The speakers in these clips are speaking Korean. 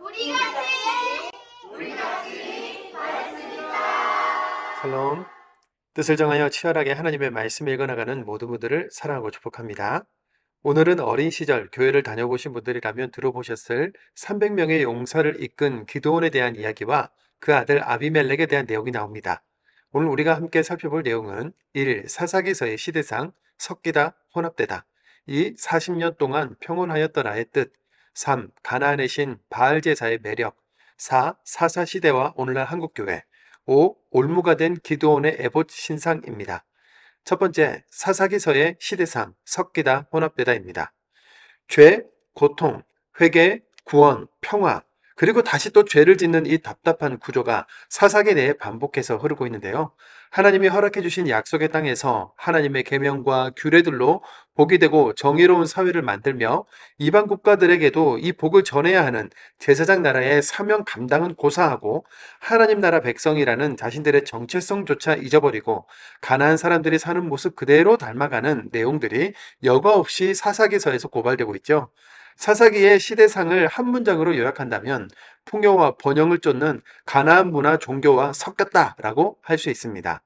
우리 같이 말했습니다. 샬롬. 뜻을 정하여 치열하게 하나님의 말씀을 읽어나가는 모든 분들을 사랑하고 축복합니다. 오늘은 어린 시절 교회를 다녀보신 분들이라면 들어보셨을 300명의 용사를 이끈 기드온에 대한 이야기와 그 아들 아비멜렉에 대한 내용이 나옵니다. 오늘 우리가 함께 살펴볼 내용은 1. 사사기서의 시대상, 섞이다, 혼합되다. 2. 40년 동안 평온하였더라의 뜻. 3. 가나안의 신 바알제사의 매력. 4. 사사시대와 오늘날 한국교회. 5. 올무가 된 기드온의 에봇 신상입니다. 첫 번째, 사사기서의 시대상, 섞이다, 혼합되다입니다. 죄, 고통, 회개, 구원, 평화, 그리고 다시 또 죄를 짓는 이 답답한 구조가 사사기 내에 반복해서 흐르고 있는데요. 하나님이 허락해 주신 약속의 땅에서 하나님의 계명과 규례들로 복이 되고 정의로운 사회를 만들며 이방 국가들에게도 이 복을 전해야 하는 제사장 나라의 사명 감당은 고사하고 하나님 나라 백성이라는 자신들의 정체성조차 잊어버리고 가나안 사람들이 사는 모습 그대로 닮아가는 내용들이 여과 없이 사사기서에서 고발되고 있죠. 사사기의 시대상을 한 문장으로 요약한다면 풍요와 번영을 쫓는 가나안 문화 종교와 섞였다라고 할 수 있습니다.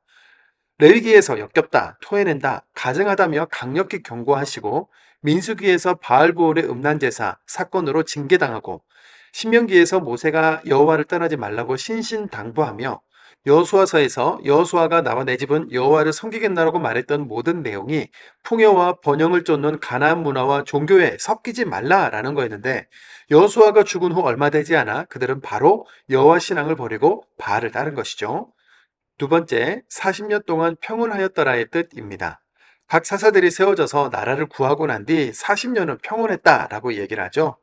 레위기에서 역겹다, 토해낸다, 가증하다며 강력히 경고하시고 민수기에서 바알보올의 음란제사 사건으로 징계당하고 신명기에서 모세가 여호와를 떠나지 말라고 신신당부하며 여호수아서에서 여호수아가 나와 내 집은 여호와를 섬기겠나라고 말했던 모든 내용이 풍요와 번영을 쫓는 가나안 문화와 종교에 섞이지 말라라는 거였는데 여호수아가 죽은 후 얼마 되지 않아 그들은 바로 여호와 신앙을 버리고 바알을 따른 것이죠. 두 번째, 40년 동안 평온하였더라의 뜻입니다. 각 사사들이 세워져서 나라를 구하고 난 뒤 40년은 평온했다라고 얘기를 하죠.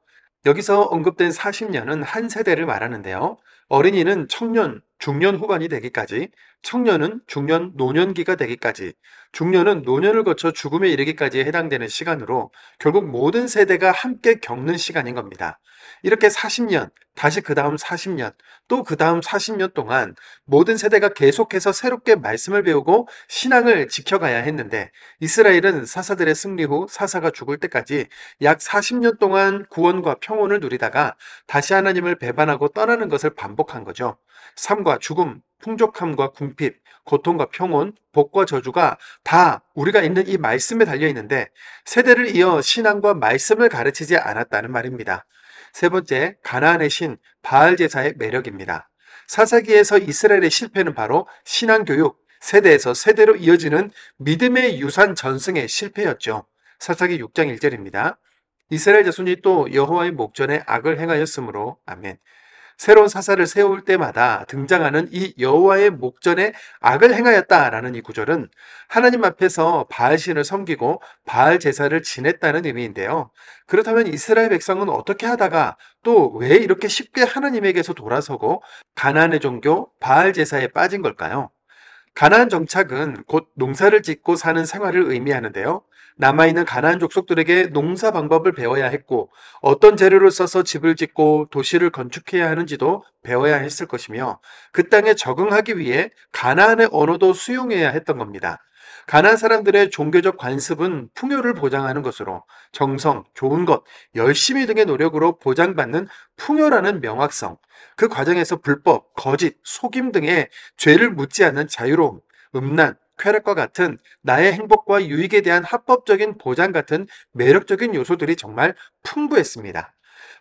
여기서 언급된 40년은 한 세대를 말하는데요. 어린이는 청년, 중년 후반이 되기까지, 청년은 중년, 노년기가 되기까지, 중년은 노년을 거쳐 죽음에 이르기까지에 해당되는 시간으로 결국 모든 세대가 함께 겪는 시간인 겁니다. 이렇게 40년, 다시 그 다음 40년, 또 그 다음 40년 동안 모든 세대가 계속해서 새롭게 말씀을 배우고 신앙을 지켜가야 했는데 이스라엘은 사사들의 승리 후 사사가 죽을 때까지 약 40년 동안 구원과 평온을 누리다가 다시 하나님을 배반하고 떠나는 것을 반복한 거죠. 삶과 죽음, 풍족함과 궁핍, 고통과 평온, 복과 저주가 다 우리가 있는 이 말씀에 달려 있는데 세대를 이어 신앙과 말씀을 가르치지 않았다는 말입니다. 세 번째, 가나안의 신 바알 제사의 매력입니다. 사사기에서 이스라엘의 실패는 바로 신앙교육, 세대에서 세대로 이어지는 믿음의 유산 전승의 실패였죠. 사사기 6장 1절입니다. 이스라엘 자손이 또 여호와의 목전에 악을 행하였으므로 아멘. 새로운 사사를 세울 때마다 등장하는 이 여호와의 목전에 악을 행하였다라는 이 구절은 하나님 앞에서 바알신을 섬기고 바알 제사를 지냈다는 의미인데요. 그렇다면 이스라엘 백성은 어떻게 하다가 또 왜 이렇게 쉽게 하나님에게서 돌아서고 가나안의 종교 바알 제사에 빠진 걸까요? 가나안 정착은 곧 농사를 짓고 사는 생활을 의미하는데요. 남아있는 가나안 족속들에게 농사 방법을 배워야 했고 어떤 재료를 써서 집을 짓고 도시를 건축해야 하는지도 배워야 했을 것이며 그 땅에 적응하기 위해 가나안의 언어도 수용해야 했던 겁니다. 가나안 사람들의 종교적 관습은 풍요를 보장하는 것으로 정성, 좋은 것, 열심히 등의 노력으로 보장받는 풍요라는 명확성, 그 과정에서 불법, 거짓, 속임 등의 죄를 묻지 않는 자유로움, 음란, 쾌락과 같은 나의 행복과 유익에 대한 합법적인 보장 같은 매력적인 요소들이 정말 풍부했습니다.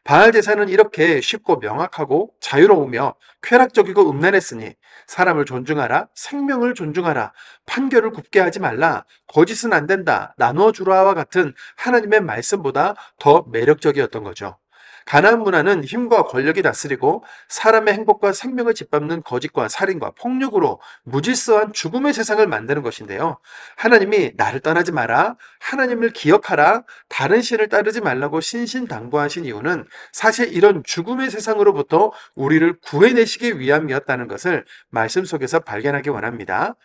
바알 제사는 이렇게 쉽고 명확하고 자유로우며 쾌락적이고 음란했으니 사람을 존중하라, 생명을 존중하라, 판결을 굽게 하지 말라, 거짓은 안 된다, 나누어 주라와 같은 하나님의 말씀보다 더 매력적이었던 거죠. 가나안 문화는 힘과 권력이 다스리고 사람의 행복과 생명을 짓밟는 거짓과 살인과 폭력으로 무질서한 죽음의 세상을 만드는 것인데요. 하나님이 나를 떠나지 마라, 하나님을 기억하라, 다른 신을 따르지 말라고 신신당부하신 이유는 사실 이런 죽음의 세상으로부터 우리를 구해내시기 위함이었다는 것을 말씀 속에서 발견하기 원합니다.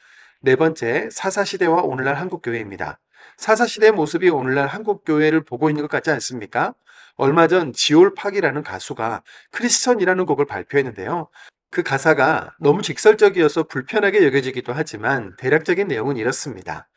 네 번째, 사사시대와 오늘날 한국교회입니다. 사사시대의 모습이 오늘날 한국교회를 보고 있는 것 같지 않습니까? 얼마 전 지올팍이라는 가수가 크리스천이라는 곡을 발표했는데요. 그 가사가 너무 직설적이어서 불편하게 여겨지기도 하지만 대략적인 내용은 이렇습니다.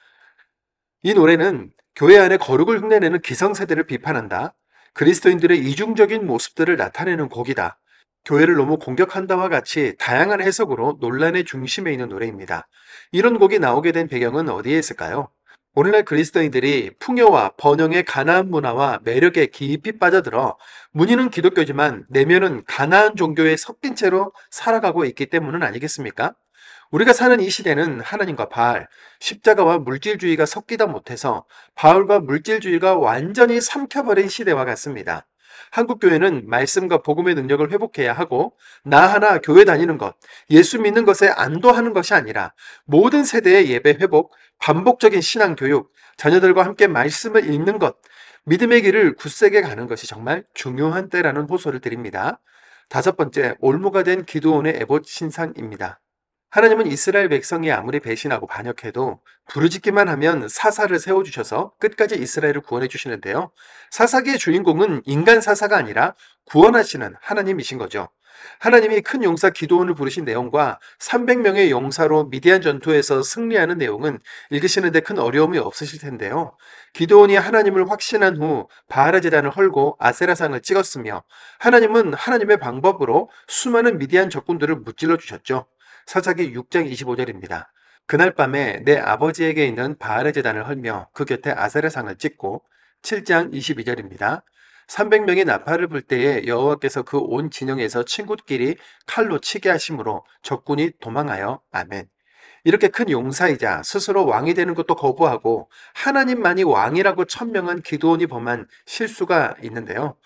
이 노래는 교회 안에 거룩을 흉내내는 기성세대를 비판한다. 그리스도인들의 이중적인 모습들을 나타내는 곡이다. 교회를 너무 공격한다와 같이 다양한 해석으로 논란의 중심에 있는 노래입니다. 이런 곡이 나오게 된 배경은 어디에 있을까요? 오늘날 그리스도인들이 풍요와 번영의 가나안 문화와 매력에 깊이 빠져들어 문의는 기독교지만 내면은 가나안 종교에 섞인 채로 살아가고 있기 때문은 아니겠습니까? 우리가 사는 이 시대는 하나님과 바알, 십자가와 물질주의가 섞이다 못해서 바울과 물질주의가 완전히 삼켜버린 시대와 같습니다. 한국교회는 말씀과 복음의 능력을 회복해야 하고 나 하나 교회 다니는 것, 예수 믿는 것에 안도하는 것이 아니라 모든 세대의 예배 회복, 반복적인 신앙 교육, 자녀들과 함께 말씀을 읽는 것, 믿음의 길을 굳세게 가는 것이 정말 중요한 때라는 호소를 드립니다. 다섯 번째, 올무가 된 기드온의 에봇 신상입니다. 하나님은 이스라엘 백성이 아무리 배신하고 반역해도 부르짖기만 하면 사사를 세워주셔서 끝까지 이스라엘을 구원해 주시는데요. 사사기의 주인공은 인간 사사가 아니라 구원하시는 하나님이신 거죠. 하나님이 큰 용사 기드온을 부르신 내용과 300명의 용사로 미디안 전투에서 승리하는 내용은 읽으시는데 큰 어려움이 없으실 텐데요. 기드온이 하나님을 확신한 후 바알의 제단을 헐고 아세라상을 찍었으며 하나님은 하나님의 방법으로 수많은 미디안 적군들을 무찔러 주셨죠. 사사기 6장 25절입니다. 그날 밤에 내 아버지에게 있는 바알의 제단을 헐며 그 곁에 아세라상을 찍고 7장 22절입니다. 300명이 나팔을 불 때에 여호와께서 그 온 진영에서 친구끼리 칼로 치게 하심으로 적군이 도망하여 아멘. 이렇게 큰 용사이자 스스로 왕이 되는 것도 거부하고 하나님만이 왕이라고 천명한 기드온이 범한 실수가 있는데요.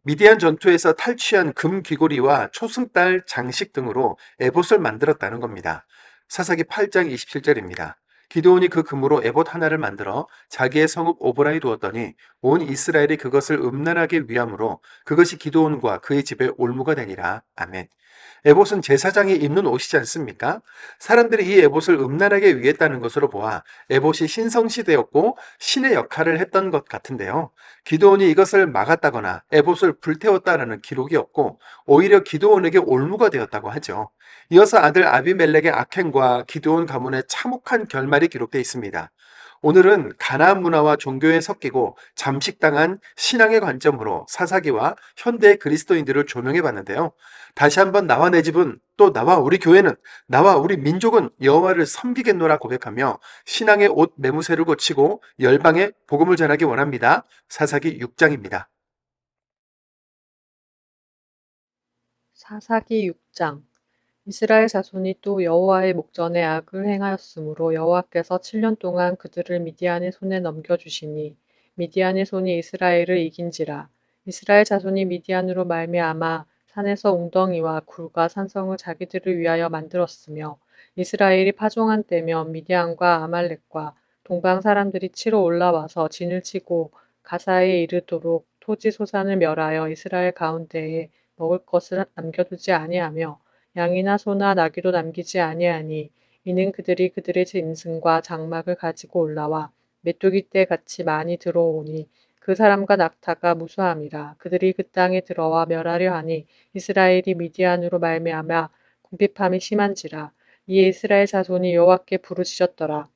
미디안 전투에서 탈취한 금 귀고리와 초승달 장식 등으로 에봇을 만들었다는 겁니다. 사사기 8장 27절입니다. 기드온이 그 금으로 에봇 하나를 만들어 자기의 성읍 오보라에 두었더니 온 이스라엘이 그것을 음란하게 위함으로 그것이 기드온과 그의 집에 올무가 되니라. 아멘. 에봇은 제사장이 입는 옷이지 않습니까? 사람들이 이 에봇을 음란하게 위했다는 것으로 보아 에봇이 신성시되었고 신의 역할을 했던 것 같은데요. 기드온이 이것을 막았다거나 에봇을 불태웠다라는 기록이 없고 오히려 기드온에게 올무가 되었다고 하죠. 이어서 아들 아비멜렉의 악행과 기드온 가문의 참혹한 결말이 기록되어 있습니다. 오늘은 가나안 문화와 종교에 섞이고 잠식당한 신앙의 관점으로 사사기와 현대 그리스도인들을 조명해 봤는데요. 다시 한번 나와 내 집은 또 나와 우리 교회는 나와 우리 민족은 여호와를 섬기겠노라 고백하며 신앙의 옷 매무새를 고치고 열방에 복음을 전하기 원합니다. 사사기 6장입니다. 사사기 6장. 이스라엘 자손이 또 여호와의 목전에 악을 행하였으므로 여호와께서 7년 동안 그들을 미디안의 손에 넘겨주시니 미디안의 손이 이스라엘을 이긴지라. 이스라엘 자손이 미디안으로 말미암아 산에서 웅덩이와 굴과 산성을 자기들을 위하여 만들었으며 이스라엘이 파종한 때면 미디안과 아말렉과 동방 사람들이 치러 올라와서 진을 치고 가사에 이르도록 토지 소산을 멸하여 이스라엘 가운데에 먹을 것을 남겨두지 아니하며 양이나 소나 나귀도 남기지 아니하니 이는 그들이 그들의 짐승과 장막을 가지고 올라와 메뚜기 떼 같이 많이 들어오니 그 사람과 낙타가 무수함이라. 그들이 그 땅에 들어와 멸하려 하니 이스라엘이 미디안으로 말미암아 궁핍함이 심한지라. 이에 이스라엘 자손이 여호와께 부르짖었더라.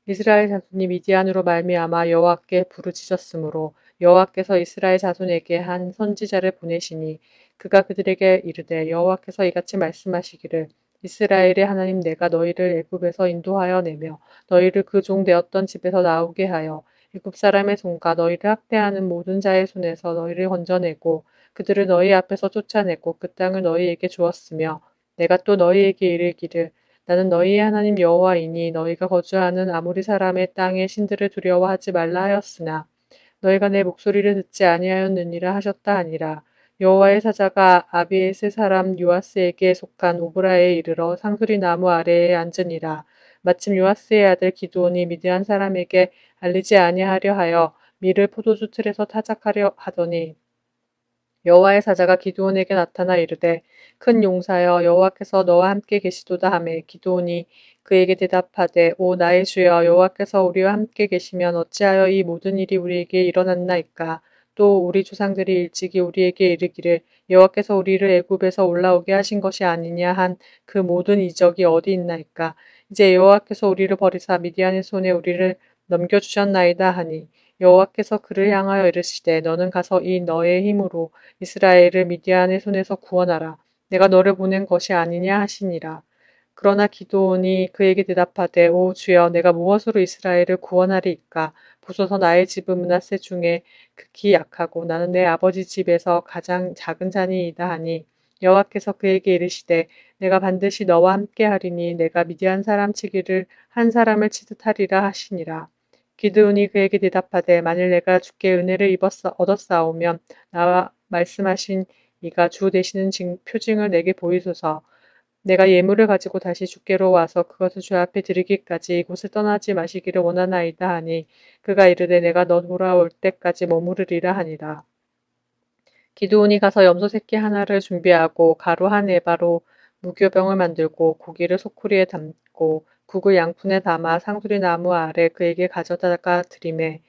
이스라엘 자손이 미디안으로 말미암아 여호와께 부르짖었으므로 여호와께서 이스라엘 자손에게 한 선지자를 보내시니 그가 그들에게 이르되 여호와께서 이같이 말씀하시기를 이스라엘의 하나님 내가 너희를 애굽에서 인도하여 내며 너희를 그 종 되었던 집에서 나오게 하여 애굽 사람의 손과 너희를 학대하는 모든 자의 손에서 너희를 건져내고 그들을 너희 앞에서 쫓아내고 그 땅을 너희에게 주었으며 내가 또 너희에게 이르기를 나는 너희의 하나님 여호와이니 너희가 거주하는 아모리 사람의 땅의 신들을 두려워하지 말라 하였으나 너희가 내 목소리를 듣지 아니하였느니라 하셨다 하니라. 여호와의 사자가 아비에스 사람 요아스에게 속한 오브라에 이르러 상수리 나무 아래에 앉으니라. 마침 요아스의 아들 기드온이 미드안 사람에게 알리지 아니하려 하여 밀을 포도주 틀에서 타작하려 하더니 여호와의 사자가 기드온에게 나타나 이르되 큰 용사여 여호와께서 너와 함께 계시도다 하매 기드온이 그에게 대답하되 오 나의 주여 여호와께서 우리와 함께 계시면 어찌하여 이 모든 일이 우리에게 일어났나이까 또 우리 조상들이 일찍이 우리에게 이르기를 여호와께서 우리를 애굽에서 올라오게 하신 것이 아니냐 한 그 모든 이적이 어디 있나이까 이제 여호와께서 우리를 버리사 미디안의 손에 우리를 넘겨주셨나이다 하니 여호와께서 그를 향하여 이르시되 너는 가서 이 너의 힘으로 이스라엘을 미디안의 손에서 구원하라. 내가 너를 보낸 것이 아니냐 하시니라. 그러나 기드온이 그에게 대답하되 오 주여 내가 무엇으로 이스라엘을 구원하리이까 보소서 나의 집은 므낫세 중에 극히 약하고 나는 내 아버지 집에서 가장 작은 자니이다 하니 여호와께서 그에게 이르시되 내가 반드시 너와 함께하리니 내가 미디안 사람 치기를 한 사람을 치듯 하리라 하시니라. 기드온이 그에게 대답하되 만일 내가 주께 은혜를 얻었사오면 나와 말씀하신 이가 주 되시는 표징을 내게 보이소서. 내가 예물을 가지고 다시 주께로 와서 그것을 주 앞에 드리기까지 이곳을 떠나지 마시기를 원하나이다 하니 그가 이르되 내가 너 돌아올 때까지 머무르리라 하니라. 기드온이 가서 염소 새끼 하나를 준비하고 가루 한 에바로 무교병을 만들고 고기를 소쿠리에 담고 국을 양푼에 담아 상수리 나무 아래 그에게 가져다가 드리매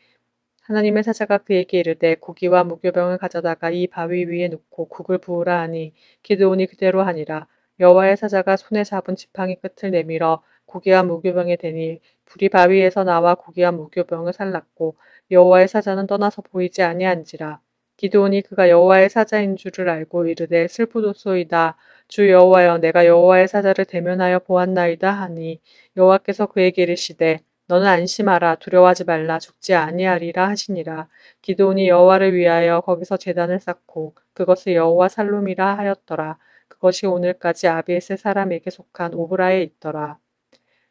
하나님의 사자가 그에게 이르되 고기와 무교병을 가져다가 이 바위 위에 놓고 국을 부으라 하니 기드온이 그대로 하니라. 여호와의 사자가 손에 잡은 지팡이 끝을 내밀어 고기와 무교병에 대니 불이 바위에서 나와 고기와 무교병을 살랐고 여호와의 사자는 떠나서 보이지 아니한지라. 기드온이 그가 여호와의 사자인 줄을 알고 이르되 슬프도소이다. 주 여호와여 내가 여호와의 사자를 대면하여 보았나이다 하니 여호와께서 그에게 이르시되 너는 안심하라 두려워하지 말라 죽지 아니하리라 하시니라. 기드온이 여호와를 위하여 거기서 제단을 쌓고 그것을 여호와 살룸이라 하였더라. 그것이 오늘까지 아비에셀 사람에게 속한 오브라에 있더라.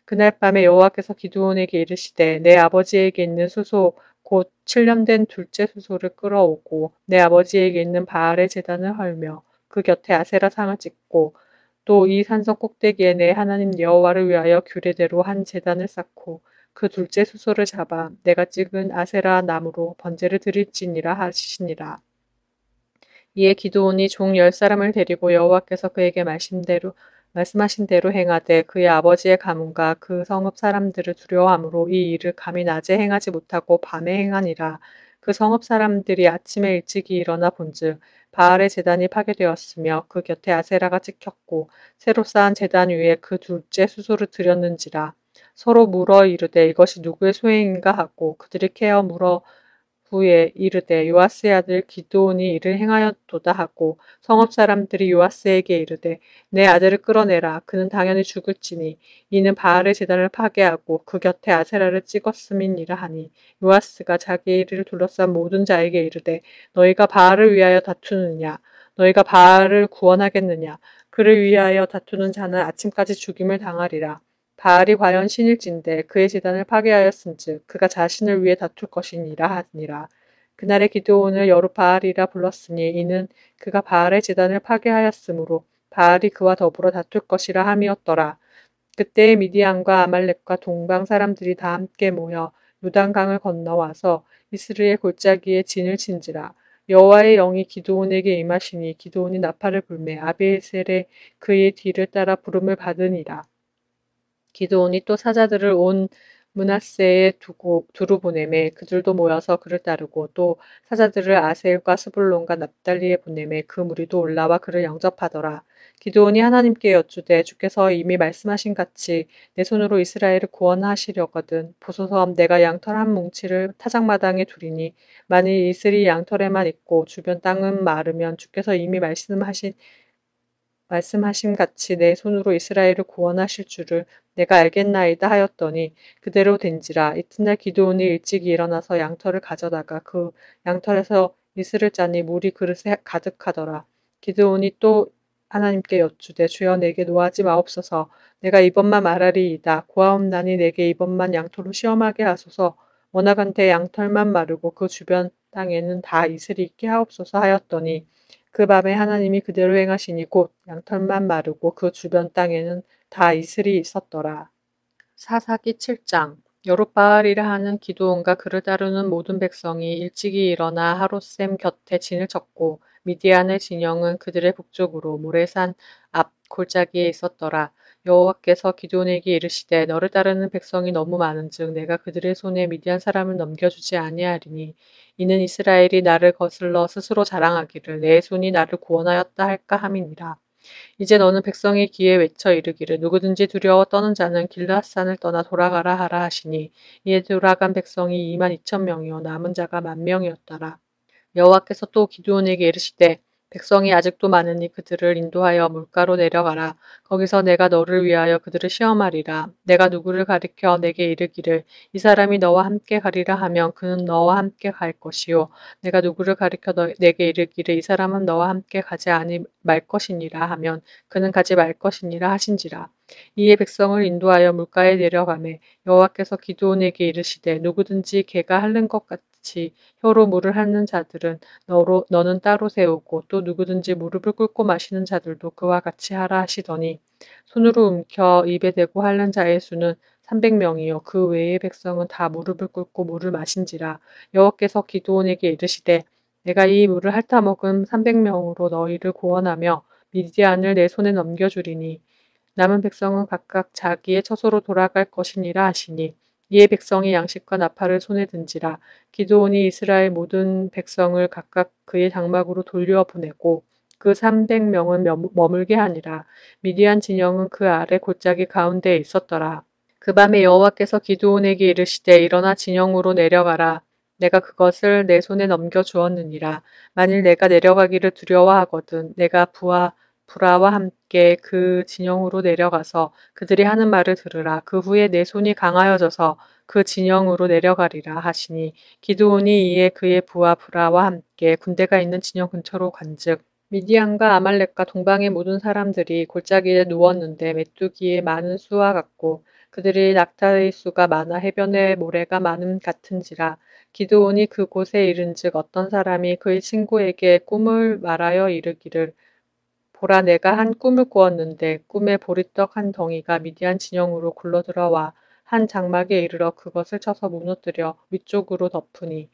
그날 밤에 여호와께서 기드온에게 이르시되 내 아버지에게 있는 수소 곧 7년 된 둘째 수소를 끌어오고 내 아버지에게 있는 바알의 제단을 헐며 그 곁에 아세라 상을 찍고 또 이 산성 꼭대기에 내 하나님 여호와를 위하여 규례대로 한 제단을 쌓고 그 둘째 수소를 잡아 내가 찍은 아세라 나무로 번제를 드릴지니라 하시니라. 이에 기드온이 종 10사람을 데리고 여호와께서 그에게 말씀하신 대로 행하되 그의 아버지의 가문과 그 성읍 사람들을 두려워함으로 이 일을 감히 낮에 행하지 못하고 밤에 행하니라. 그 성읍 사람들이 아침에 일찍이 일어나 본즉 바알의 제단이 파괴되었으며 그 곁에 아세라가 찍혔고 새로 쌓은 제단 위에 그 둘째 수소를 드렸는지라. 서로 물어 이르되 이것이 누구의 소행인가 하고 그들이 캐어 물어 후에 이르되 요아스의 아들 기드온이 이를 행하였도다 하고 성읍 사람들이 요아스에게 이르되 내 아들을 끌어내라 그는 당연히 죽을지니 이는 바알의 제단을 파괴하고 그 곁에 아세라를 찍었음이니라 하니 요아스가 자기의 일을 둘러싼 모든 자에게 이르되 너희가 바알을 위하여 다투느냐 너희가 바알을 구원하겠느냐 그를 위하여 다투는 자는 아침까지 죽임을 당하리라. 바알이 과연 신일진데 그의 제단을 파괴하였은즉 그가 자신을 위해 다툴 것이니라 하니라. 그날의 기드온을 여룻바알이라 불렀으니 이는 그가 바알의 제단을 파괴하였으므로 바알이 그와 더불어 다툴 것이라 함이었더라. 그때에 미디안과 아말렉과 동방 사람들이 다 함께 모여 요단강을 건너와서 이스라엘 골짜기에 진을 친지라. 여호와의 영이 기드온에게 임하시니 기드온이 나팔을 불매 아비에셀에 그의 뒤를 따라 부름을 받으니라. 기드온이 또 사자들을 온 므낫세에 두루 보내매 그들도 모여서 그를 따르고 또 사자들을 아셀과 스불론과 납달리에 보내매 그 무리도 올라와 그를 영접하더라. 기드온이 하나님께 여쭈되 주께서 이미 말씀하신 같이 내 손으로 이스라엘을 구원하시려거든 보소서 내가 양털 한 뭉치를 타작마당에 두리니 만일 이슬이 양털에만 있고 주변 땅은 마르면 주께서 이미 말씀하신 같이 내 손으로 이스라엘을 구원하실 줄을 내가 알겠나이다 하였더니 그대로 된지라. 이튿날 기드온이 일찍 일어나서 양털을 가져다가 그 양털에서 이슬을 짜니 물이 그릇에 가득하더라. 기드온이 또 하나님께 여쭈되 주여 내게 노하지 마옵소서. 내가 이번만 말하리이다. 고아옵나니 내게 이번만 양털로 시험하게 하소서. 원하건대 양털만 마르고 그 주변 땅에는 다 이슬이 있게 하옵소서 하였더니 그 밤에 하나님이 그대로 행하시니 곧 양털만 마르고 그 주변 땅에는 다 이슬이 있었더라. 사사기 7장 여룻바알이라 하는 기드온과 그를 따르는 모든 백성이 일찍이 일어나 하롯셈 곁에 진을 쳤고 미디안의 진영은 그들의 북쪽으로 모래산 앞 골짜기에 있었더라. 여호와께서 기드온에게 이르시되 너를 따르는 백성이 너무 많은즉 내가 그들의 손에 미디안 사람을 넘겨주지 아니하리니 이는 이스라엘이 나를 거슬러 스스로 자랑하기를 내 손이 나를 구원하였다 할까 함이니라. 이제 너는 백성의 귀에 외쳐 이르기를 누구든지 두려워 떠는 자는 길앗산을 떠나 돌아가라 하라 하시니 이에 돌아간 백성이 22,000명이요 남은 자가 10,000명이었더라. 여호와께서 또 기드온에게 이르시되 백성이 아직도 많으니 그들을 인도하여 물가로 내려가라. 거기서 내가 너를 위하여 그들을 시험하리라. 내가 누구를 가리켜 내게 이르기를 이 사람이 너와 함께 가리라 하면 그는 너와 함께 갈 것이요. 내가 누구를 가리켜 내게 이르기를 이 사람은 너와 함께 가지 아니 말 것이니라 하면 그는 가지 말 것이니라 하신지라. 이에 백성을 인도하여 물가에 내려가매 여호와께서 기드온에게 이르시되 누구든지 개가 핥는 것 같이 혀로 물을 핥는 자들은 너는 따로 세우고 또 누구든지 무릎을 꿇고 마시는 자들도 그와 같이 하라 하시더니 손으로 움켜 입에 대고 핥는 자의 수는 300명이요 그 외의 백성은 다 무릎을 꿇고 물을 마신지라. 여호와께서 기드온에게 이르시되 내가 이 물을 핥아 먹은 300명으로 너희를 구원하며 미디안을 내 손에 넘겨주리니 남은 백성은 각각 자기의 처소로 돌아갈 것이니라 하시니 이에 백성이 양식과 나팔을 손에 든지라. 기드온이 이스라엘 모든 백성을 각각 그의 장막으로 돌려보내고 그 300명은 머물게 하니라. 미디안 진영은 그 아래 골짜기 가운데에 있었더라. 그 밤에 여호와께서 기드온에게 이르시되 일어나 진영으로 내려가라. 내가 그것을 내 손에 넘겨 주었느니라. 만일 내가 내려가기를 두려워하거든 내가 부라와 함께 그 진영으로 내려가서 그들이 하는 말을 들으라. 그 후에 내 손이 강하여져서 그 진영으로 내려가리라 하시니 기드온이 이에 그의 부하 브라와 함께 군대가 있는 진영 근처로 간즉 미디안과 아말렉과 동방의 모든 사람들이 골짜기에 누웠는데 메뚜기의 많은 수와 같고 그들이 낙타의 수가 많아 해변의 모래가 많음 같은지라. 기드온이 그곳에 이른즉 어떤 사람이 그의 친구에게 꿈을 말하여 이르기를 보라 내가 한 꿈을 꾸었는데 꿈에 보리떡 한 덩이가 미디안 진영으로 굴러들어와 한 장막에 이르러 그것을 쳐서 무너뜨려 위쪽으로 덮으니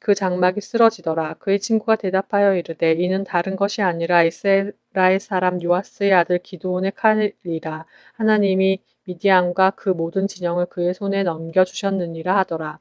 그 장막이 쓰러지더라. 그의 친구가 대답하여 이르되 이는 다른 것이 아니라 이스라엘 사람 요아스의 아들 기드온의 칼이라. 하나님이 미디안과 그 모든 진영을 그의 손에 넘겨주셨느니라 하더라.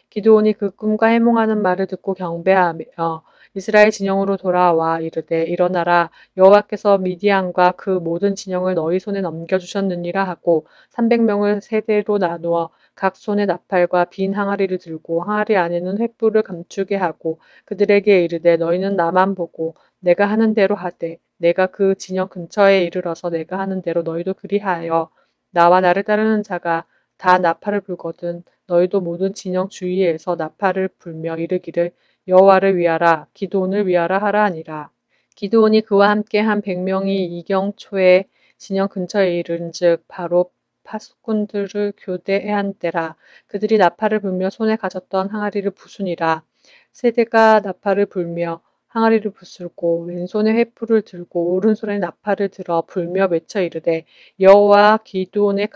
기드온이 그 꿈과 해몽하는 말을 듣고 경배하며 이스라엘 진영으로 돌아와 이르되 일어나라 여호와께서 미디안과 그 모든 진영을 너희 손에 넘겨주셨느니라 하고 300명을 세대로 나누어 각 손에 나팔과 빈 항아리를 들고 항아리 안에는 횃불을 감추게 하고 그들에게 이르되 너희는 나만 보고 내가 하는 대로 하되 내가 그 진영 근처에 이르러서 내가 하는 대로 너희도 그리하여 나와 나를 따르는 자가 다 나팔을 불거든 너희도 모든 진영 주위에서 나팔을 불며 이르기를 여호와를 위하라 기드온을 위하라 하라 하니라. 기드온이 그와 함께 한 100명이 이경초에 진영 근처에 이른즉 바로 파수꾼들을 교대한 때라. 그들이 나팔을 불며 손에 가졌던 항아리를 부수니라. 세대가 나팔을 불며 항아리를 부술고 왼손에 횃불을 들고 오른손에 나팔을 들어 불며 외쳐 이르되 여호와 기드온의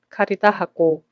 칼이다 하고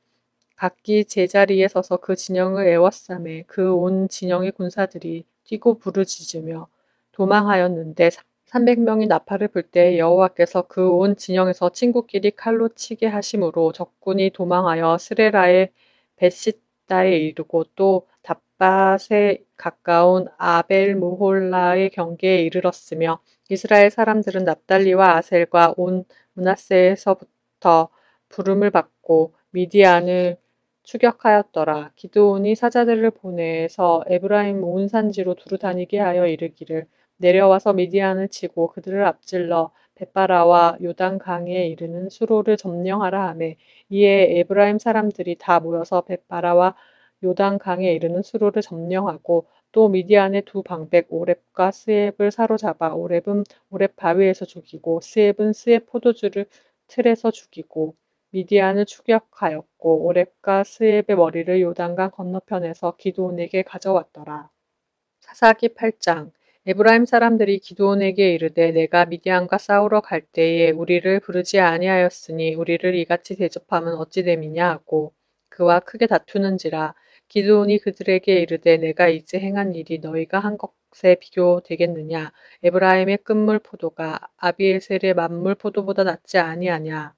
각기 제자리에 서서 그 진영을 에워싸매 그 온 진영의 군사들이 뛰고 부르짖으며 도망하였는데 300명이 나팔을 불 때 여호와께서 그 온 진영에서 친구끼리 칼로 치게 하심으로 적군이 도망하여 스레라의 벳시다에 이르고 또 답밭에 가까운 아벨 모홀라의 경계에 이르렀으며 이스라엘 사람들은 납달리와 아셀과 온 므낫세에서부터 부름을 받고 미디안을 추격하였더라. 기드온이 사자들을 보내서 에브라임 온 산지로 두루 다니게 하여 이르기를 내려와서 미디안을 치고 그들을 앞질러 벳바라와 요단 강에 이르는 수로를 점령하라 하매 이에 에브라임 사람들이 다 모여서 벳바라와 요단 강에 이르는 수로를 점령하고 또 미디안의 두 방백 오렙과 스앱을 사로잡아 오렙은 오렙 바위에서 죽이고 스앱은 스앱 포도주를 틀에서 죽이고 미디안을 추격하였고 오렙과 스앱의 머리를 요단강 건너편에서 기드온에게 가져왔더라. 사사기 8장 에브라임 사람들이 기드온에게 이르되 내가 미디안과 싸우러 갈 때에 우리를 부르지 아니하였으니 우리를 이같이 대접하면 어찌 됨이냐 하고 그와 크게 다투는지라. 기드온이 그들에게 이르되 내가 이제 행한 일이 너희가 한 것에 비교되겠느냐. 에브라임의 끝물 포도가 아비에셀의 만물 포도보다 낫지 아니하냐.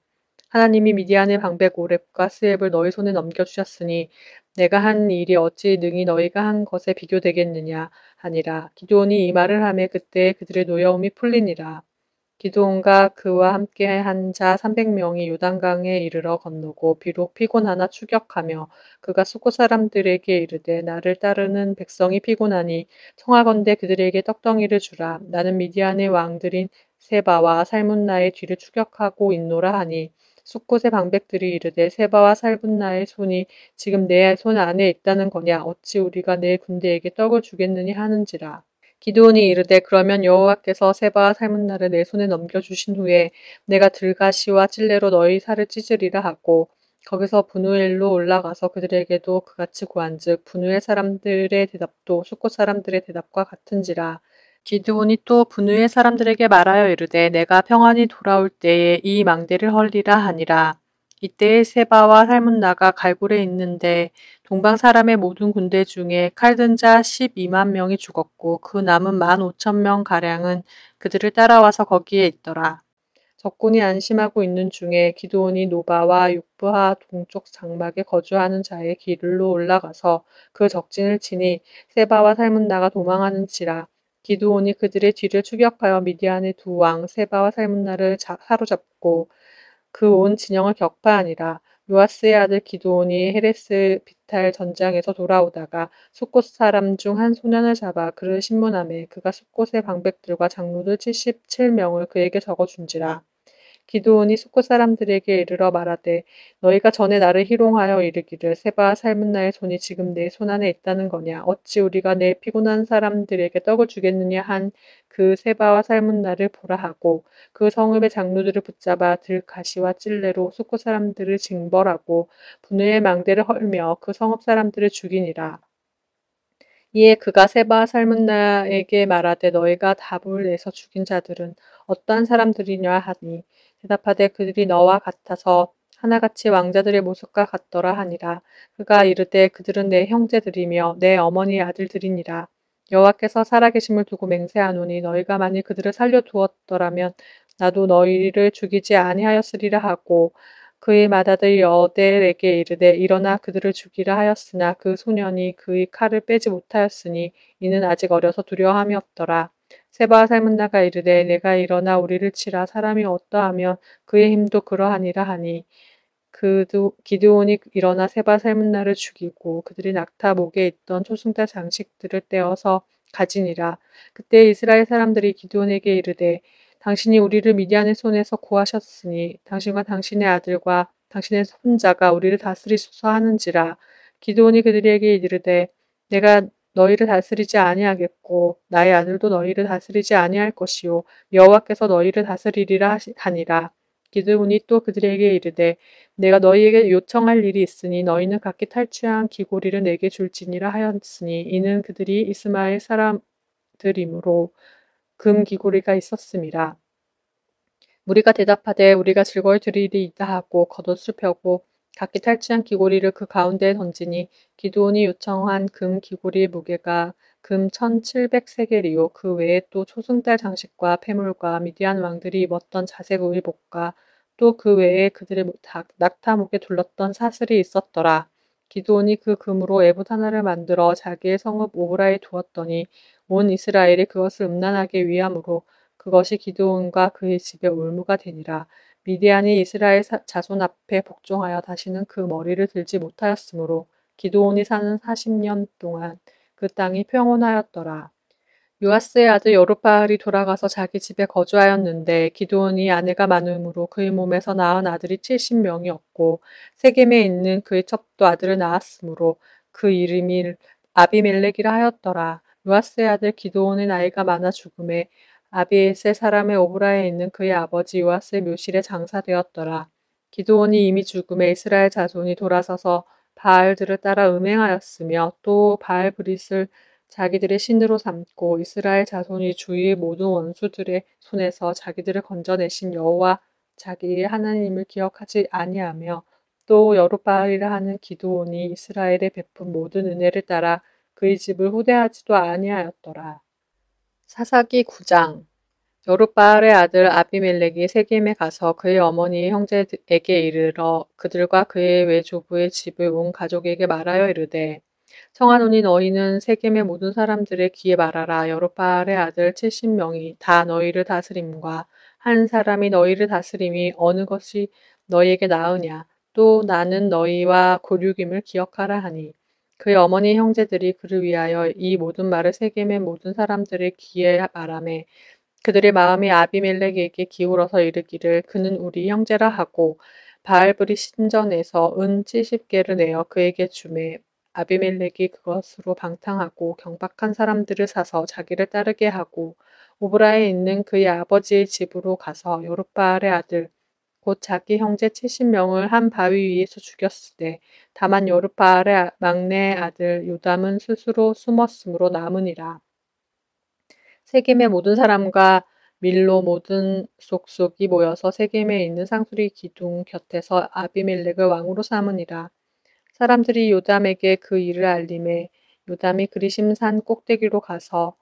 하나님이 미디안의 방백 오렙과 스앱을 너희 손에 넘겨주셨으니 내가 한 일이 어찌 능히 너희가 한 것에 비교되겠느냐 하니라. 기드온이 이 말을 하매 그때 그들의 노여움이 풀리니라. 기드온과 그와 함께 한 자 300명이 요단강에 이르러 건너고 비록 피곤하나 추격하며 그가 수코 사람들에게 이르되 나를 따르는 백성이 피곤하니 청하건대 그들에게 떡덩이를 주라. 나는 미디안의 왕들인 세바와 살문나의 뒤를 추격하고 있노라 하니 숫곳의 방백들이 이르되 세바와 살문나의 손이 지금 내 손 안에 있다는 거냐 어찌 우리가 내 군대에게 떡을 주겠느냐 하는지라. 기드온이 이르되 그러면 여호와께서 세바와 살문나를 내 손에 넘겨주신 후에 내가 들가시와 찔레로 너희 살을 찢으리라 하고 거기서 분우엘로 올라가서 그들에게도 그같이 고한즉 분우엘 사람들의 대답도 숫곳 사람들의 대답과 같은지라. 기드온이 또 분우엘 사람들에게 말하여 이르되 내가 평안히 돌아올 때에 이 망대를 헐리라 하니라. 이때에 세바와 살문나가 갈굴에 있는데 동방 사람의 모든 군대 중에 칼든 자 12만 명이 죽었고 그 남은 15,000명 가량은 그들을 따라와서 거기에 있더라. 적군이 안심하고 있는 중에 기드온이 노바와 육부하 동쪽 장막에 거주하는 자의 길로 올라가서 그 적진을 치니 세바와 살문나가 도망하는지라. 기드온이 그들의 뒤를 추격하여 미디안의 두 왕 세바와 살문나를 사로잡고 그 온 진영을 격파하니라. 요아스의 아들 기드온이 헤레스 비탈 전장에서 돌아오다가 숫곳 사람 중 한 소년을 잡아 그를 신문하매 그가 숫곳의 방백들과 장로들 77명을 그에게 적어준지라. 기드온이 수코 사람들에게 이르러 말하되 너희가 전에 나를 희롱하여 이르기를 세바와 살문나의 손이 지금 내 손 안에 있다는 거냐 어찌 우리가 내 피곤한 사람들에게 떡을 주겠느냐 한 그 세바와 살문나를 보라 하고 그 성읍의 장로들을 붙잡아 들가시와 찔레로 수코 사람들을 징벌하고 분회의 망대를 헐며 그 성읍 사람들을 죽이니라. 이에 그가 세바와 살문나에게 말하되 너희가 답을 내서 죽인 자들은 어떠한 사람들이냐 하니 대답하되 그들이 너와 같아서 하나같이 왕자들의 모습과 같더라 하니라. 그가 이르되 그들은 내 형제들이며 내 어머니의 아들들이니라. 여호와께서 살아계심을 두고 맹세하노니 너희가 만일 그들을 살려두었더라면 나도 너희를 죽이지 아니하였으리라 하고 그의 맏아들 여델에게 이르되 일어나 그들을 죽이라 하였으나 그 소년이 그의 칼을 빼지 못하였으니 이는 아직 어려서 두려움이 없더라. 세바와 살문나가 이르되 내가 일어나 우리를 치라 사람이 어떠하면 그의 힘도 그러하니라 하니 그도 기드온이 일어나 세바 살문나를 죽이고 그들이 낙타 목에 있던 초승달 장식들을 떼어서 가지니라. 그때 이스라엘 사람들이 기드온에게 이르되 당신이 우리를 미디안의 손에서 구하셨으니 당신과 당신의 아들과 당신의 손자가 우리를 다스리소서 하는지라. 기드온이 그들에게 이르되 내가 너희를 다스리지 아니하겠고 나의 아들도 너희를 다스리지 아니할 것이요 여호와께서 너희를 다스리리라 하니라. 기드온이 또 그들에게 이르되 내가 너희에게 요청할 일이 있으니 너희는 각기 탈취한 귀고리를 내게 줄지니라 하였으니 이는 그들이 이스마엘 사람들이므로 금 귀고리가 있었음이라. 무리가 대답하되 우리가 즐거이 드리리이다 하고 겉옷을 펴고 각기 탈취한 귀고리를 그 가운데에 던지니 기드온이 요청한 금 귀고리의 무게가 금 1700세겔이요 그 외에 또 초승달 장식과 폐물과 미디안 왕들이 입었던 자색 의복과 또 그 외에 그들의 낙타목에 둘렀던 사슬이 있었더라. 기드온이 그 금으로 에봇 하나를 만들어 자기의 성읍 오브라에 두었더니 온 이스라엘이 그것을 음란하게 위함으로 그것이 기드온과 그의 집의 올무가 되니라. 미디안이 이스라엘 자손 앞에 복종하여 다시는 그 머리를 들지 못하였으므로 기드온이 사는 40년 동안 그 땅이 평온하였더라. 요아스의 아들 여룹바알이 돌아가서 자기 집에 거주하였는데 기드온이 아내가 많음으로 그의 몸에서 낳은 아들이 70명이었고 세겜에 있는 그의 첩도 아들을 낳았으므로 그 이름이 아비멜렉이라 하였더라. 요아스의 아들 기드온의 나이가 많아 죽음에 아비에셀 사람의 오브라에 있는 그의 아버지 요아스의 묘실에 장사되었더라. 기드온이 이미 죽음에 이스라엘 자손이 돌아서서 바알들을 따라 음행하였으며 또 바알 브릿을 자기들의 신으로 삼고 이스라엘 자손이 주위의 모든 원수들의 손에서 자기들을 건져내신 여호와 자기의 하나님을 기억하지 아니하며 또 여룹바알이라 하는 기드온이 이스라엘에 베푼 모든 은혜를 따라 그의 집을 후대하지도 아니하였더라. 사사기 9장 여룹바알의 아들 아비멜렉이 세겜에 가서 그의 어머니의 형제에게 이르러 그들과 그의 외조부의 집을 온 가족에게 말하여 이르되 청하노니 너희는 세겜의 모든 사람들의 귀에 말하라. 여룹바알의 아들 70명이 다 너희를 다스림과 한 사람이 너희를 다스림이 어느 것이 너희에게 나으냐. 또 나는 너희와 고륙임을 기억하라 하니 그의 어머니 형제들이 그를 위하여 이 모든 말을 세겜의 모든 사람들의 귀에 말하매 그들의 마음이 아비멜렉에게 기울어서 이르기를 그는 우리 형제라 하고 바알브리 신전에서 은 70개를 내어 그에게 주매 아비멜렉이 그것으로 방탕하고 경박한 사람들을 사서 자기를 따르게 하고 오브라에 있는 그의 아버지의 집으로 가서 요르바알의 아들 곧 자기 형제 70명을 한 바위 위에서 죽였으되 다만 요르바알의 막내 아들 요담은 스스로 숨었으므로 남으니라. 세겜의 모든 사람과 밀로 모든 족속이 모여서 세겜에 있는 상수리 기둥 곁에서 아비멜렉을 왕으로 삼으니라. 사람들이 요담에게 그 일을 알림해 요담이 그리심 산 꼭대기로 가서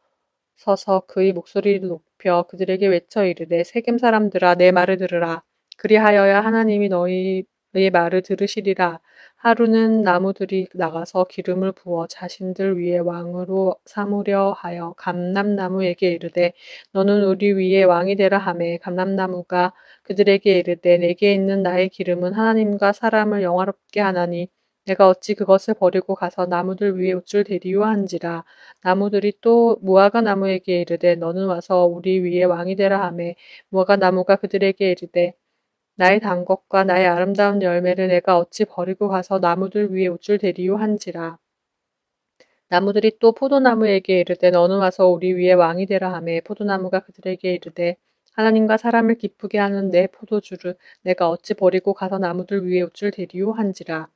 서서 그의 목소리를 높여 그들에게 외쳐 이르되 세겜 사람들아 내 말을 들으라. 그리하여야 하나님이 너희의 말을 들으시리라. 하루는 나무들이 나가서 기름을 부어 자신들 위에 왕으로 삼으려 하여 감람나무에게 이르되 너는 우리 위에 왕이 되라 하매 감람나무가 그들에게 이르되 내게 있는 나의 기름은 하나님과 사람을 영화롭게 하나니 내가 어찌 그것을 버리고 가서 나무들 위에 옷줄 대리요 한지라. 나무들이 또 무화과 나무에게 이르되 너는 와서 우리 위에 왕이 되라 하매 무화과 나무가 그들에게 이르되 나의 단 것과 나의 아름다운 열매를 내가 어찌 버리고 가서 나무들 위에 옷줄 대리요 한지라. 나무들이 또 포도나무에게 이르되 너는 와서 우리 위에 왕이 되라 하매 포도나무가 그들에게 이르되 하나님과 사람을 기쁘게 하는 내 포도주를 내가 어찌 버리고 가서 나무들 위에 옷줄 대리요 한지라.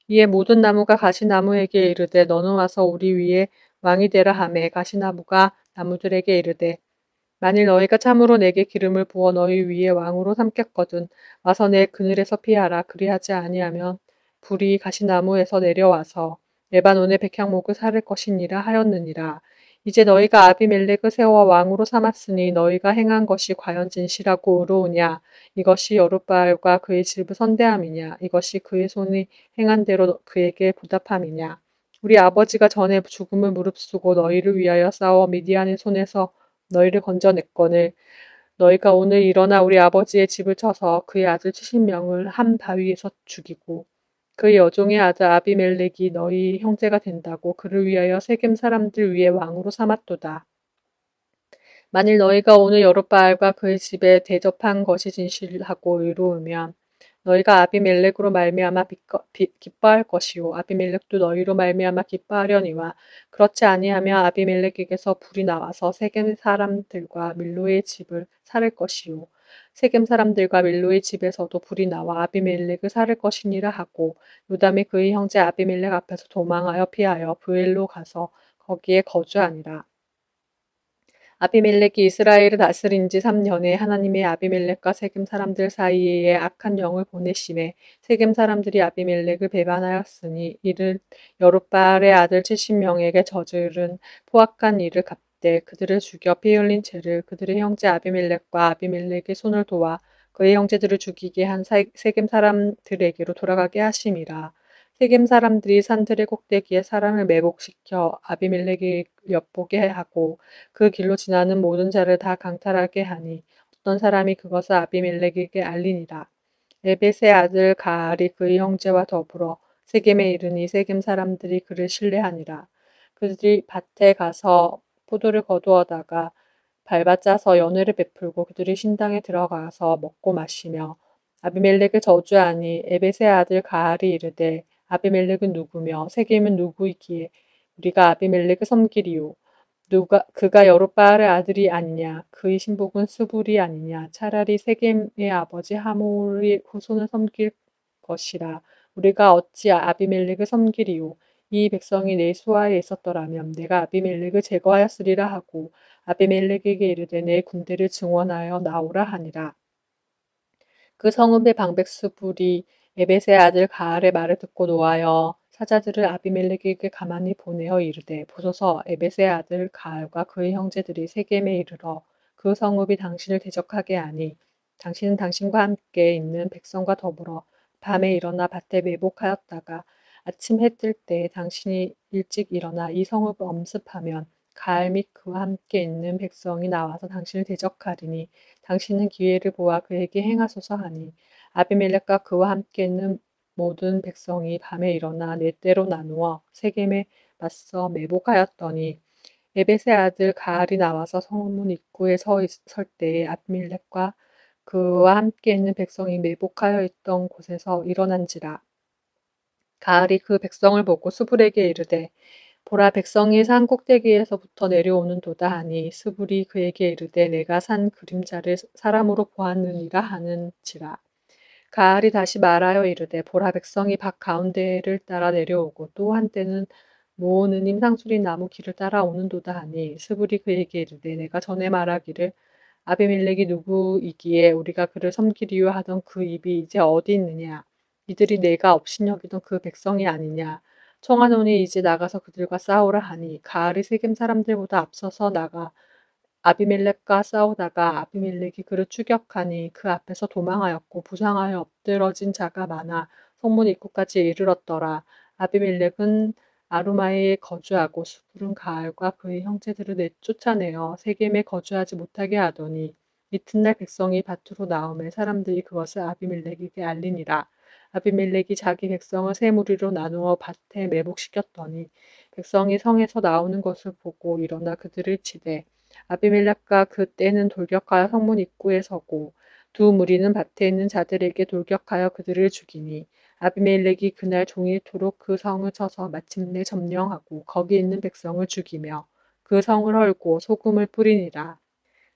이에 모든 나무가 가시나무에게 이르되 너는 와서 우리 위에 왕이 되라 하매 가시나무가 나무들에게 이르되 만일 너희가 참으로 내게 기름을 부어 너희 위에 왕으로 삼겠거든 와서 내 그늘에서 피하라. 그리하지 아니하면 불이 가시나무에서 내려와서 레바논의 백향목을 사를 것이니라 하였느니라. 이제 너희가 아비멜렉을 세워 왕으로 삼았으니 너희가 행한 것이 과연 진실하고 의로우냐? 이것이 여룻바알과 그의 집을 선대함이냐? 이것이 그의 손이 행한 대로 그에게 보답함이냐? 우리 아버지가 전에 죽음을 무릅쓰고 너희를 위하여 싸워 미디안의 손에서 너희를 건져냈거늘 너희가 오늘 일어나 우리 아버지의 집을 쳐서 그의 아들 70명을 한 바위에서 죽이고 그 여종의 아들 아비멜렉이 너희 형제가 된다고 그를 위하여 세겜 사람들 위에 왕으로 삼았도다. 만일 너희가 오늘 여룻바알과 그의 집에 대접한 것이 진실하고 의로우면 너희가 아비멜렉으로 말미암아 기뻐할 것이요 아비멜렉도 너희로 말미암아 기뻐하려니와 그렇지 아니하면 아비멜렉에게서 불이 나와서 세겜 사람들과 밀로의 집을 살을 것이요 세겜 사람들과 밀로의 집에서도 불이 나와 아비멜렉을 살을 것이니라 하고 요담이 그의 형제 아비멜렉 앞에서 도망하여 피하여 브엘로 가서 거기에 거주하니라. 아비멜렉이 이스라엘을 다스린 지 3년에 하나님의 아비멜렉과 세겜 사람들 사이에 악한 영을 보내심에 세겜 사람들이 아비멜렉을 배반하였으니 이를 여룻바알의 아들 70명에게 저지른 포악한 일을 갚되 그들을 죽여 피 흘린 죄를 그들의 형제 아비멜렉과 아비멜렉의 손을 도와 그의 형제들을 죽이게 한 세겜 사람들에게로 돌아가게 하심이라. 세겜 사람들이 산들의 꼭대기에 사람을 매복시켜 아비멜렉이 엿보게 하고 그 길로 지나는 모든 자를 다 강탈하게 하니 어떤 사람이 그것을 아비멜렉에게 알리니라. 에벳의 아들 가알이 그의 형제와 더불어 세겜에 이르니 세겜 사람들이 그를 신뢰하니라. 그들이 밭에 가서 포도를 거두어다가 밟아짜서 연회를 베풀고 그들이 신당에 들어가서 먹고 마시며 아비멜렉을 저주하니 에벳의 아들 가알이 이르되 아비멜렉은 누구며 세겜은 누구이기에 우리가 아비멜렉을 섬기리요. 그가 여룻바알의 아들이 아니냐 그의 신복은 수불이 아니냐 차라리 세겜의 아버지 하몰의 후손을 섬길 것이라 우리가 어찌 아비멜렉을 섬기리요 이 백성이 내 수하에 있었더라면 내가 아비멜렉을 제거하였으리라 하고 아비멜렉에게 이르되 내 군대를 증원하여 나오라 하니라. 그 성읍의 방백수불이 에벳의 아들 가알의 말을 듣고 노하여 사자들을 아비멜렉에게 가만히 보내어 이르되 보소서 에벳의 아들 가알과 그의 형제들이 세겜에 이르러 그 성읍이 당신을 대적하게 하니 당신은 당신과 함께 있는 백성과 더불어 밤에 일어나 밭에 매복하였다가 아침 해 뜰 때 당신이 일찍 일어나 이 성읍을 엄습하면 가알 및 그와 함께 있는 백성이 나와서 당신을 대적하리니 당신은 기회를 보아 그에게 행하소서 하니 아비멜렉과 그와 함께 있는 모든 백성이 밤에 일어나 네 떼로 나누어 세겜에 맞서 매복하였더니 에벳의 아들 가알이 나와서 성문 입구에 설 때에 아비멜렉과 그와 함께 있는 백성이 매복하여 있던 곳에서 일어난지라. 가알이 그 백성을 보고 스불에게 이르되 보라 백성이 산 꼭대기에서부터 내려오는 도다 하니 스불이 그에게 이르되 내가 산 그림자를 사람으로 보았느니라 하는지라. 가알이 다시 말하여 이르되 보라 백성이 밭 가운데를 따라 내려오고 또 한때는 모으느님 상수리 나무 길을 따라 오는도다 하니 스불이 그에게 이르되 내가 전에 말하기를 아비멜렉이 누구이기에 우리가 그를 섬기리요 하던 그 입이 이제 어디 있느냐 이들이 내가 업신여기던 그 백성이 아니냐 청하노니 이제 나가서 그들과 싸우라 하니 가알이 세겜 사람들보다 앞서서 나가 아비멜렉과 싸우다가 아비멜렉이 그를 추격하니 그 앞에서 도망하였고 부상하여 엎드러진 자가 많아 성문 입구까지 이르렀더라. 아비멜렉은 아루마에 거주하고 수불은 가알과 그의 형제들을 내쫓아내어 세겜에 거주하지 못하게 하더니 이튿날 백성이 밭으로 나오매 사람들이 그것을 아비멜렉에게 알리니라. 아비멜렉이 자기 백성을 세 무리로 나누어 밭에 매복시켰더니 백성이 성에서 나오는 것을 보고 일어나 그들을 치되 아비멜렉과 그 떼는 돌격하여 성문 입구에 서고 두 무리는 밭에 있는 자들에게 돌격하여 그들을 죽이니 아비멜렉이 그날 종일토록 그 성을 쳐서 마침내 점령하고 거기 있는 백성을 죽이며 그 성을 헐고 소금을 뿌리니라.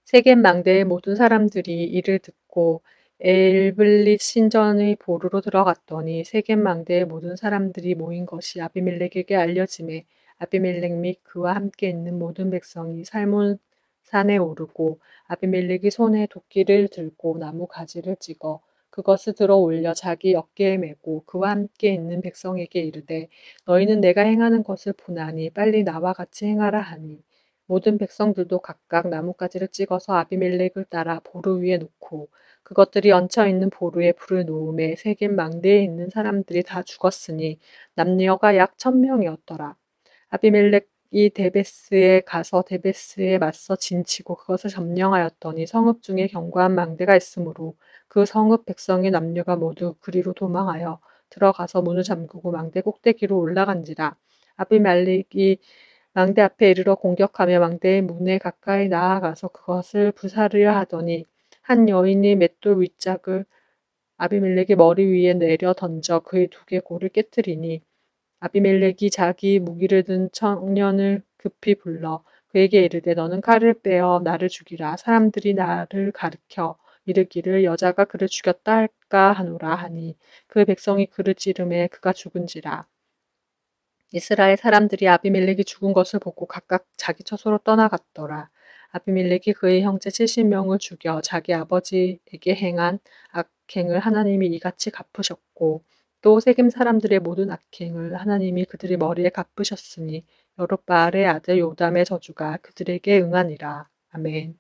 세겜 망대의 모든 사람들이 이를 듣고 엘블릿 신전의 보루로 들어갔더니 세겜 망대의 모든 사람들이 모인 것이 아비멜렉에게 알려지매 아비멜렉 및 그와 함께 있는 모든 백성이 살몬 산에 오르고 아비멜렉이 손에 도끼를 들고 나무 가지를 찍어 그것을 들어 올려 자기 어깨에 메고 그와 함께 있는 백성에게 이르되 너희는 내가 행하는 것을 보나니 빨리 나와 같이 행하라 하니 모든 백성들도 각각 나뭇가지를 찍어서 아비멜렉을 따라 보루 위에 놓고 그것들이 얹혀 있는 보루에 불을 놓음에 세겜 망대에 있는 사람들이 다 죽었으니 남녀가 약 1,000명이었더라. 아비멜렉이 데베스에 가서 데베스에 맞서 진치고 그것을 점령하였더니 성읍 중에 견고한 망대가 있으므로 그 성읍 백성의 남녀가 모두 그리로 도망하여 들어가서 문을 잠그고 망대 꼭대기로 올라간지라. 아비멜렉이 망대 앞에 이르러 공격하며 망대의 문에 가까이 나아가서 그것을 부사르려 하더니 한 여인이 맷돌 윗짝을 아비멜렉의 머리 위에 내려 던져 그의 두개골을 깨뜨리니 아비멜렉이 자기 무기를 든 청년을 급히 불러 그에게 이르되 너는 칼을 빼어 나를 죽이라. 사람들이 나를 가리켜 이르기를 여자가 그를 죽였다 할까 하노라 하니 그 백성이 그를 찌르매 그가 죽은지라. 이스라엘 사람들이 아비멜렉이 죽은 것을 보고 각각 자기 처소로 떠나갔더라. 아비멜렉이 그의 형제 70명을 죽여 자기 아버지에게 행한 악행을 하나님이 이같이 갚으셨고 또 세겜 사람들의 모든 악행을 하나님이 그들의 머리에 갚으셨으니 여룻바알의 아들 요담의 저주가 그들에게 응하니라. 아멘.